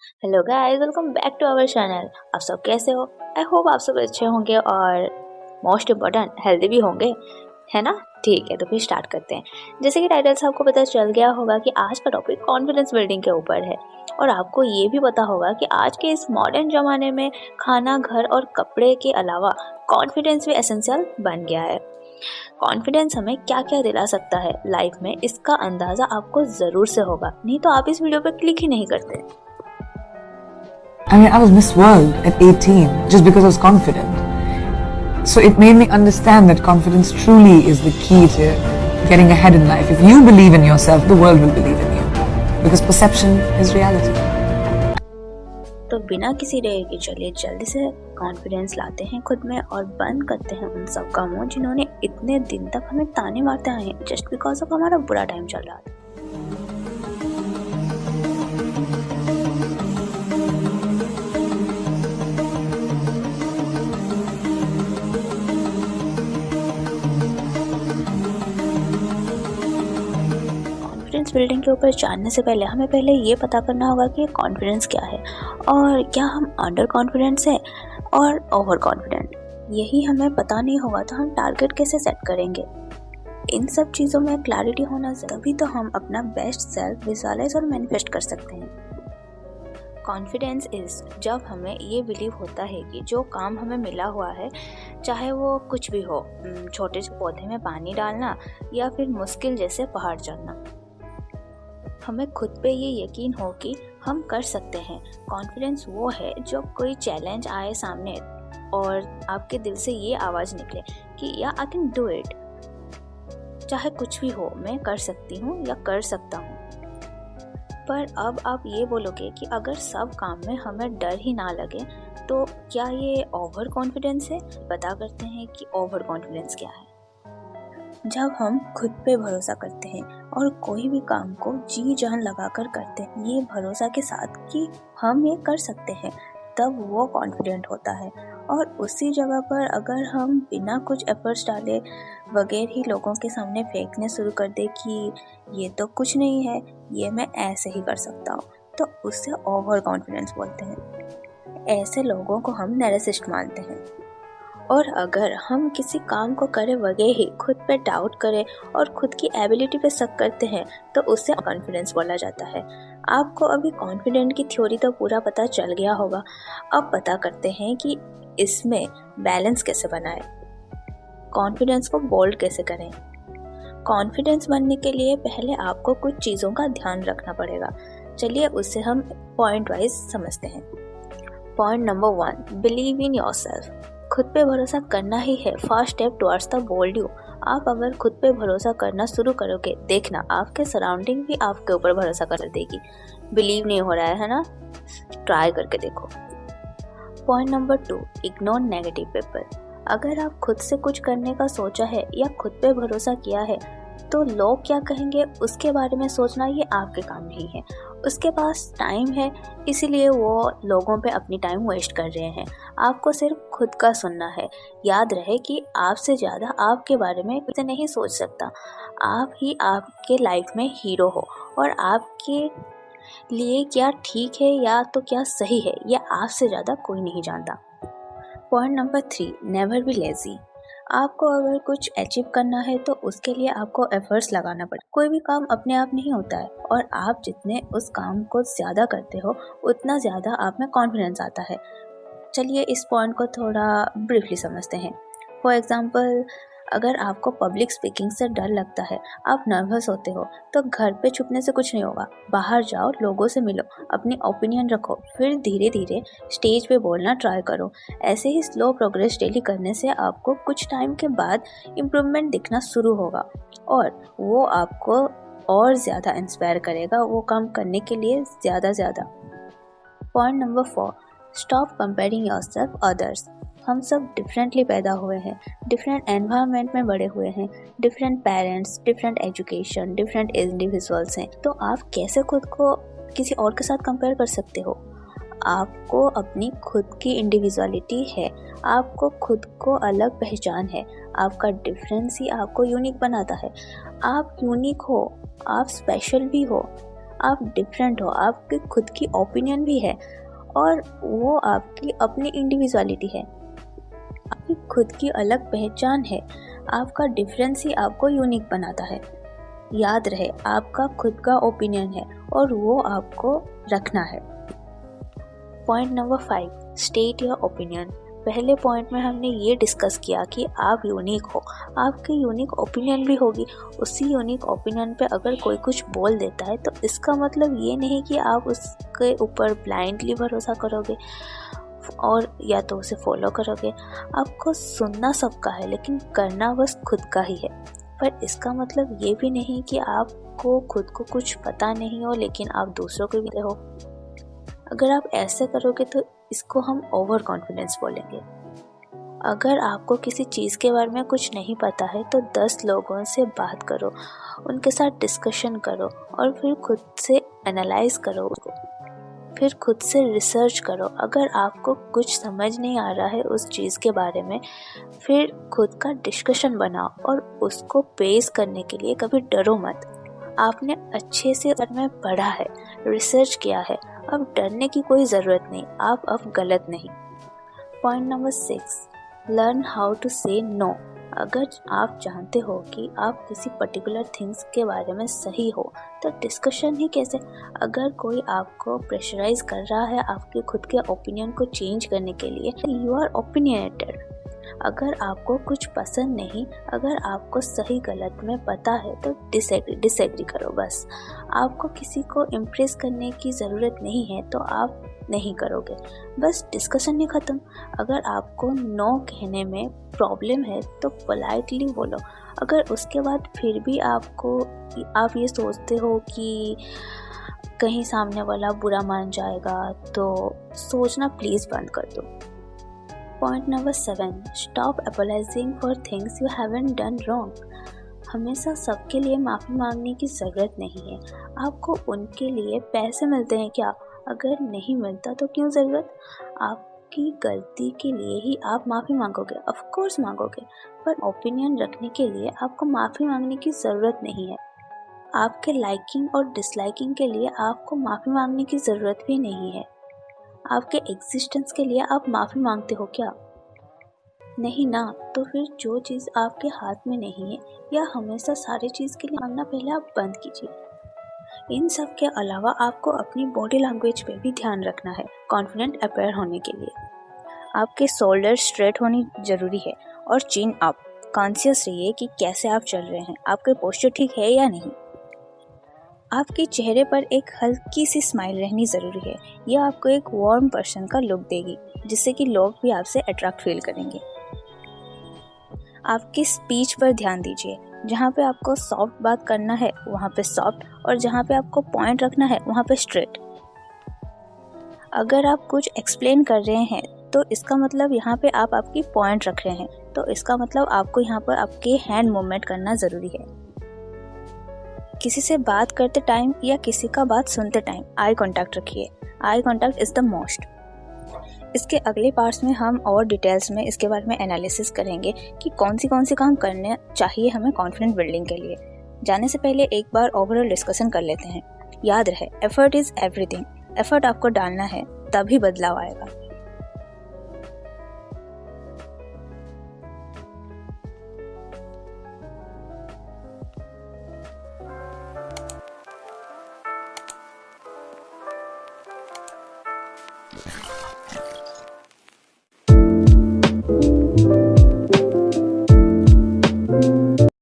Hello guys, welcome back to our channel. आप सब कैसे हो? आई होप आप सब अच्छे होंगे और मोस्ट इम्पोर्टेंट हेल्दी भी होंगे, है ना? ठीक है, तो फिर स्टार्ट करते हैं। जैसे कि टाइटल से आपको पता चल गया होगा कि आज का टॉपिक कॉन्फिडेंस बिल्डिंग के ऊपर है और आपको ये भी पता होगा कि आज के इस मॉडर्न ज़माने में खाना, घर और कपड़े के अलावा कॉन्फिडेंस भी एसेंशियल बन गया है। कॉन्फिडेंस हमें क्या क्या दिला सकता है लाइफ में, इसका अंदाज़ा आपको ज़रूर से होगा, नहीं तो आप इस वीडियो पर क्लिक ही नहीं करते। I mean, I was Miss World at 18 just because I was confident. So it made me understand that confidence truly is the key to getting ahead in life. If you believe in yourself, the world will believe in you. Because perception is reality. तो बिना किसी देर के चलिए जल्दी से confidence लाते हैं खुद में और बंद करते हैं उन सब का मुंह जिन्होंने इतने दिन तक हमें ताने मारते आए हैं जस्ट बिकॉज ऑफ हमारा बुरा टाइम चल रहा था। कॉन्फिडेंस बिल्डिंग के ऊपर जानने से पहले हमें पहले ये पता करना होगा कि कॉन्फिडेंस क्या है और क्या हम अंडर कॉन्फिडेंस है और ओवर कॉन्फिडेंट। यही हमें पता नहीं होगा तो हम टारगेट कैसे सेट करेंगे। इन सब चीज़ों में क्लैरिटी होना तभी तो हम अपना बेस्ट सेल्फ विजुअलाइज और मैनिफेस्ट कर सकते हैं। कॉन्फिडेंस इज जब हमें ये बिलीव होता है कि जो काम हमें मिला हुआ है, चाहे वो कुछ भी हो, छोटे से पौधे में पानी डालना या फिर मुश्किल जैसे पहाड़ चढ़ना, हमें खुद पे ये यकीन हो कि हम कर सकते हैं। कॉन्फिडेंस वो है जो कोई चैलेंज आए सामने और आपके दिल से ये आवाज़ निकले कि या आई कैन डू इट, चाहे कुछ भी हो मैं कर सकती हूँ या कर सकता हूँ। पर अब आप ये बोलोगे कि अगर सब काम में हमें डर ही ना लगे तो क्या ये ओवर कॉन्फिडेंस है? पता करते हैं कि ओवर कॉन्फिडेंस क्या है। जब हम खुद पे भरोसा करते हैं और कोई भी काम को जी जान लगाकर करते हैं ये भरोसा के साथ कि हम ये कर सकते हैं, तब वो कॉन्फिडेंट होता है। और उसी जगह पर अगर हम बिना कुछ एफर्ट्स डाले बगैर ही लोगों के सामने फेंकने शुरू कर दे कि ये तो कुछ नहीं है, ये मैं ऐसे ही कर सकता हूँ, तो उससे ओवर कॉन्फिडेंस बोलते हैं। ऐसे लोगों को हम नैरेसिस्ट मानते हैं। और अगर हम किसी काम को करे बगैर ही खुद पे डाउट करें और खुद की एबिलिटी पे शक करते हैं तो उससे कॉन्फिडेंस बोला जाता है। आपको अभी कॉन्फिडेंट की थ्योरी तो पूरा पता चल गया होगा। अब पता करते हैं कि इसमें बैलेंस कैसे बनाएं, कॉन्फिडेंस को बोल्ड कैसे करें। कॉन्फिडेंस बनने के लिए पहले आपको कुछ चीज़ों का ध्यान रखना पड़ेगा। चलिए उससे हम पॉइंट वाइज समझते हैं। Point number 1, believe in yourself. खुद पे भरोसा करना ही है first step towards the bold you. आप अगर खुद पे भरोसा करना शुरू करोगे, देखना आपके सराउंडिंग भी आपके ऊपर भरोसा कर देगी। बिलीव नहीं हो रहा है ना? ट्राई करके देखो। Point number 2, ignore negative people. अगर आप खुद से कुछ करने का सोचा है या खुद पे भरोसा किया है तो लोग क्या कहेंगे उसके बारे में सोचना ये आपके काम नहीं है। उसके पास टाइम है इसीलिए वो लोगों पे अपनी टाइम वेस्ट कर रहे हैं। आपको सिर्फ खुद का सुनना है। याद रहे कि आपसे ज़्यादा आपके बारे में कोई नहीं सोच सकता। आप ही आपके लाइफ में हीरो हो और आपके लिए क्या ठीक है या तो क्या सही है ये आपसे ज़्यादा कोई नहीं जानता। Point number 3, never be lazy. आपको अगर कुछ अचीव करना है तो उसके लिए आपको एफर्ट्स लगाना पड़े। कोई भी काम अपने आप नहीं होता है और आप जितने उस काम को ज़्यादा करते हो उतना ज़्यादा आप में कॉन्फिडेंस आता है। चलिए इस पॉइंट को थोड़ा ब्रीफली समझते हैं। फॉर एग्जांपल, अगर आपको पब्लिक स्पीकिंग से डर लगता है, आप नर्वस होते हो, तो घर पे छुपने से कुछ नहीं होगा। बाहर जाओ, लोगों से मिलो, अपनी ओपिनियन रखो, फिर धीरे धीरे स्टेज पे बोलना ट्राई करो। ऐसे ही स्लो प्रोग्रेस डेली करने से आपको कुछ टाइम के बाद इम्प्रूवमेंट दिखना शुरू होगा और वो आपको और ज़्यादा इंस्पायर करेगा वो काम करने के लिए ज़्यादा। Point number 4, stop comparing yourself others. हम सब डिफरेंटली पैदा हुए हैं, डिफरेंट एनवायरनमेंट में बड़े हुए हैं, different parents, different education, different individuals हैं, तो आप कैसे खुद को किसी और के साथ कंपेयर कर सकते हो? आपको अपनी खुद की इंडिविजुअलिटी है, आपको खुद को अलग पहचान है, आपका डिफरेंस ही आपको यूनिक बनाता है। आप यूनिक हो, आप स्पेशल भी हो। आप डिफरेंट हो, आपकी खुद की ओपिनियन भी है और वो आपकी अपनी इंडिविजुअलिटी है, आपकी खुद की अलग पहचान है। आपका डिफरेंस ही आपको यूनिक बनाता है। याद रहे, आपका खुद का ओपिनियन है और वो आपको रखना है। Point number 5, state your opinion. पहले पॉइंट में हमने ये डिस्कस किया कि आप यूनिक हो, आपकी यूनिक ओपिनियन भी होगी। उसी यूनिक ओपिनियन पे अगर कोई कुछ बोल देता है तो इसका मतलब ये नहीं कि आप उसके ऊपर ब्लाइंडली भरोसा करोगे और या तो उसे फॉलो करोगे। आपको सुनना सबका है लेकिन करना बस खुद का ही है। पर इसका मतलब ये भी नहीं कि आपको खुद को कुछ पता नहीं हो लेकिन आप दूसरों को भी हो। अगर आप ऐसे करोगे तो इसको हम ओवर कॉन्फिडेंस बोलेंगे। अगर आपको किसी चीज़ के बारे में कुछ नहीं पता है तो 10 लोगों से बात करो, उनके साथ डिस्कशन करो और फिर खुद से एनालाइज करो उसको, फिर खुद से रिसर्च करो। अगर आपको कुछ समझ नहीं आ रहा है उस चीज़ के बारे में, फिर खुद का डिस्कशन बनाओ और उसको पेश करने के लिए कभी डरो मत। आपने अच्छे से बारे में पढ़ा है, रिसर्च किया है, अब डरने की कोई ज़रूरत नहीं, आप अब गलत नहीं। Point number 6, learn how to say no. अगर आप जानते हो कि आप किसी पर्टिकुलर थिंग्स के बारे में सही हो तो डिस्कशन ही कैसे। अगर कोई आपको प्रेशराइज कर रहा है आपके खुद के ओपिनियन को चेंज करने के लिए, यू आर ओपिनियनेटेड। अगर आपको कुछ पसंद नहीं, अगर आपको सही गलत में पता है तो डिसएग्री करो बस। आपको किसी को इम्प्रेस करने की ज़रूरत नहीं है तो आप नहीं करोगे, बस डिस्कशन ही ख़त्म। अगर आपको नो कहने में प्रॉब्लम है तो पोलाइटली बोलो। अगर उसके बाद फिर भी आप ये सोचते हो कि कहीं सामने वाला बुरा मान जाएगा तो सोचना प्लीज़ बंद कर दो। Point number 7, stop apologising for things you haven't done wrong. हमेशा सबके लिए माफ़ी मांगने की ज़रूरत नहीं है। आपको उनके लिए पैसे मिलते हैं क्या? अगर नहीं मिलता तो क्यों ज़रूरत? आपकी गलती के लिए ही आप माफ़ी मांगोगे, ऑफ कोर्स मांगोगे, पर ओपिनियन रखने के लिए आपको माफ़ी मांगने की ज़रूरत नहीं है। आपके लाइकिंग और डिसलाइकिंग के लिए आपको माफ़ी मांगने की ज़रूरत भी नहीं है। आपके एग्जिस्टेंस के लिए आप माफ़ी मांगते हो क्या? नहीं ना, तो फिर जो चीज़ आपके हाथ में नहीं है या हमेशा सारी चीज़ के लिए मांगना पहले आप बंद कीजिए। इन सब के अलावा आपको अपनी बॉडी लैंग्वेज पे भी ध्यान रखना है कॉन्फिडेंट अपेयर होने के लिए। आपके शोल्डर स्ट्रेट होनी ज़रूरी है और चिन अप। कॉन्शियस रहिए कि कैसे आप चल रहे हैं, आपके पोस्चर ठीक है या नहीं। आपके चेहरे पर एक हल्की सी स्माइल रहनी ज़रूरी है। यह आपको एक वार्म पर्सन का लुक देगी जिससे कि लोग भी आपसे अट्रैक्ट फील करेंगे। आपकी स्पीच पर ध्यान दीजिए। जहाँ पे आपको सॉफ्ट बात करना है वहाँ पे सॉफ्ट और जहाँ पे आपको पॉइंट रखना है वहाँ पे स्ट्रेट। अगर आप कुछ एक्सप्लेन कर रहे हैं तो इसका मतलब यहाँ पे आप आपकी पॉइंट रख रहे हैं, तो इसका मतलब आपको यहाँ पर आपके हैंड मूवमेंट करना ज़रूरी है। किसी से बात करते टाइम या किसी का बात सुनते टाइम आई कांटेक्ट रखिए। Eye contact is the most. इसके अगले पार्ट्स में हम और डिटेल्स में इसके बारे में एनालिसिस करेंगे कि कौन सी काम करने चाहिए हमें कॉन्फिडेंस बिल्डिंग के लिए। जाने से पहले एक बार ओवरऑल डिस्कशन कर लेते हैं। याद रहे, एफर्ट इज़ एवरीथिंग। एफर्ट आपको डालना है तभी बदलाव आएगा।